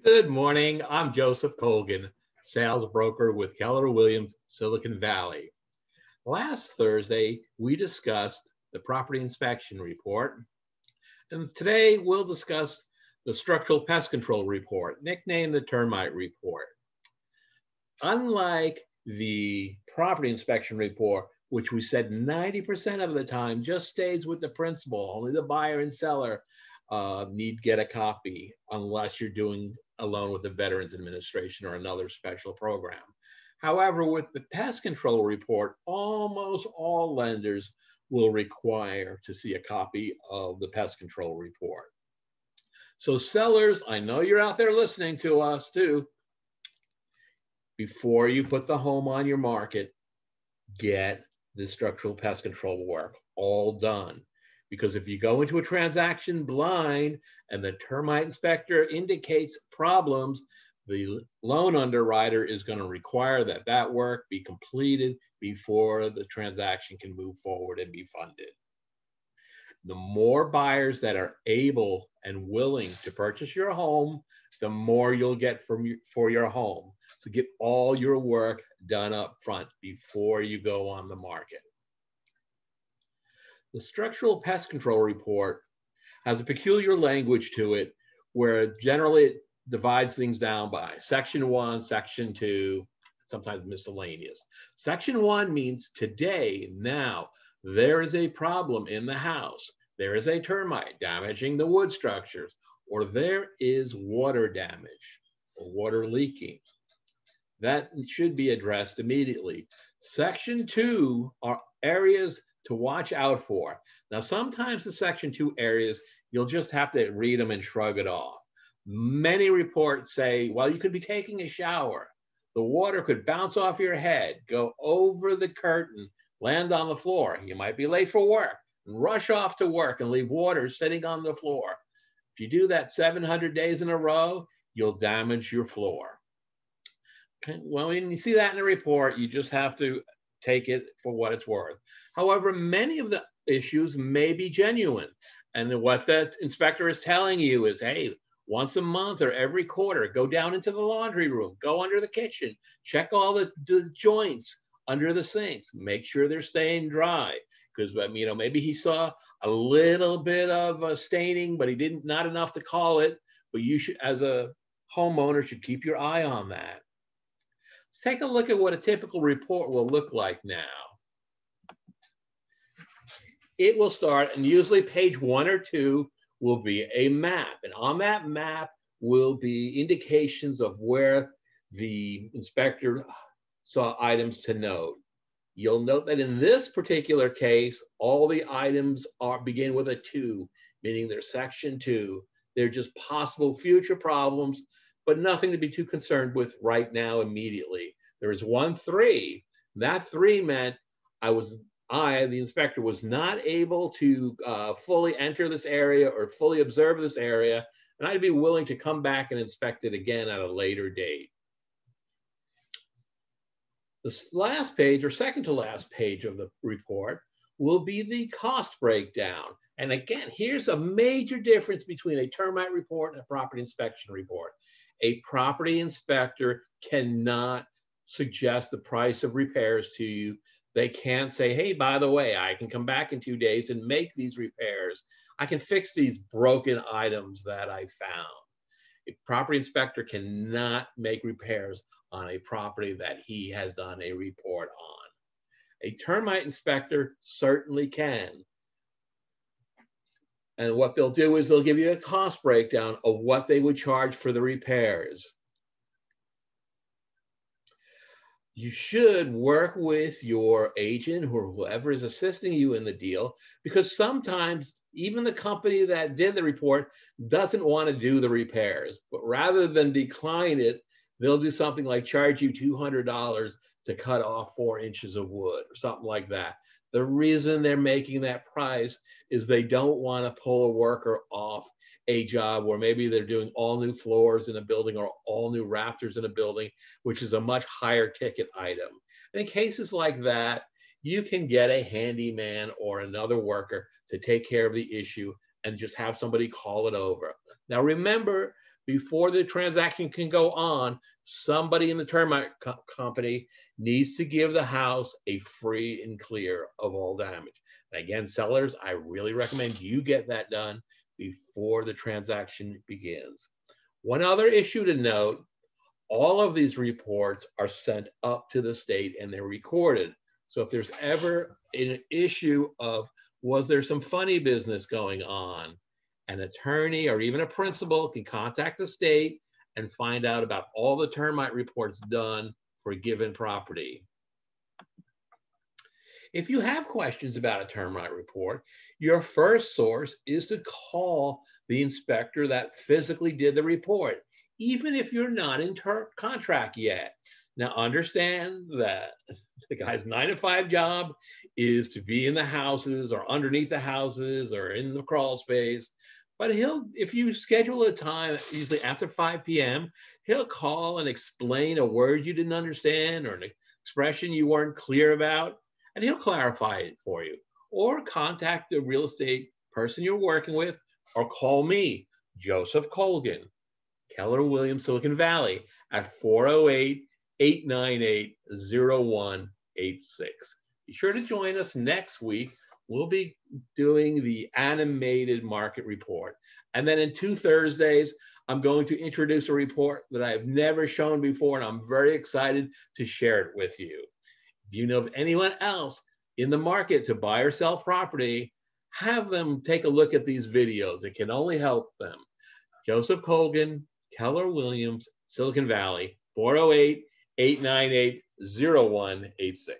Good morning. I'm Joseph Colgan, sales broker with Keller Williams, Silicon Valley. Last Thursday, we discussed the property inspection report, and today we'll discuss the structural pest control report, nicknamed the Termite Report. Unlike the property inspection report, which we said 90% of the time just stays with the principal, only the buyer and seller need get a copy unless you're doing a loan with the Veterans Administration or another special program. However, with the pest control report, almost all lenders will require to see a copy of the pest control report. So sellers, I know you're out there listening to us too. Before you put the home on your market, get the structural pest control work all done. Because if you go into a transaction blind and the termite inspector indicates problems, the loan underwriter is going to require that that work be completed before the transaction can move forward and be funded. The more buyers that are able and willing to purchase your home, the more you'll get for your home. So get all your work done up front before you go on the market. The structural pest control report has a peculiar language to it where generally it divides things down by section 1, section 2, sometimes miscellaneous. Section 1 means today, now, there is a problem in the house. There is a termite damaging the wood structures, or there is water damage or water leaking. That should be addressed immediately. Section 2 are areas to watch out for. Now, sometimes the section 2 areas, you'll just have to read them and shrug it off. Many reports say, well, you could be taking a shower. The water could bounce off your head, go over the curtain, land on the floor. You might be late for work, and rush off to work and leave water sitting on the floor. If you do that 700 days in a row, you'll damage your floor. Okay. Well, when you see that in a report, you just have to take it for what it's worth. However, many of the issues may be genuine. And what the inspector is telling you is, hey, once a month or every quarter, go down into the laundry room, go under the kitchen, check all the joints under the sinks, make sure they're staying dry. Because maybe he saw a little bit of staining, but he didn't, not enough to call it. But you should, as a homeowner, should keep your eye on that. Let's take a look at what a typical report will look like now. It will start, and usually page 1 or 2 will be a map. And on that map will be indications of where the inspector saw items to note. You'll note that in this particular case, all the items begin with a 2, meaning they're section 2. They're just possible future problems, but nothing to be too concerned with right now immediately. There is one 3. That 3 meant the inspector, was not able to fully enter this area or fully observe this area, and I'd be willing to come back and inspect it again at a later date. The last page, or second to last page of the report, will be the cost breakdown. And again, here's a major difference between a termite report and a property inspection report. A property inspector cannot suggest the price of repairs to you. They can't say, hey, by the way, I can come back in 2 days and make these repairs. I can fix these broken items that I found. A property inspector cannot make repairs on a property that he has done a report on. A termite inspector certainly can. And what they'll do is they'll give you a cost breakdown of what they would charge for the repairs. You should work with your agent or whoever is assisting you in the deal, because sometimes even the company that did the report doesn't want to do the repairs, but rather than decline it, they'll do something like charge you $200 to cut off 4 inches of wood or something like that. The reason they're making that price is they don't want to pull a worker off a job where maybe they're doing all new floors in a building or all new rafters in a building, which is a much higher ticket item. And in cases like that, you can get a handyman or another worker to take care of the issue and just have somebody call it over. Now remember, before the transaction can go on, somebody in the termite company needs to give the house a free and clear of all damage. And again, sellers, I really recommend you get that done before the transaction begins. One other issue to note, all of these reports are sent up to the state and they're recorded. So if there's ever an issue of, was there some funny business going on, an attorney or even a principal can contact the state and find out about all the termite reports done for a given property. If you have questions about a termite report, your first source is to call the inspector that physically did the report, even if you're not in contract yet. Now understand that the guy's 9-to-5 job is to be in the houses or underneath the houses or in the crawl space. But if you schedule a time, usually after 5 p.m., he'll call and explain a word you didn't understand or an expression you weren't clear about, and he'll clarify it for you. Or contact the real estate person you're working with, or call me, Joseph Colgan, Keller Williams, Silicon Valley, at 408-898-0186. Be sure to join us next week. We'll be doing the animated market report. And then in 2 Thursdays, I'm going to introduce a report that I've never shown before, and I'm very excited to share it with you. If you know of anyone else in the market to buy or sell property, have them take a look at these videos. It can only help them. Joseph Colgan, Keller Williams, Silicon Valley, 408-898-0186.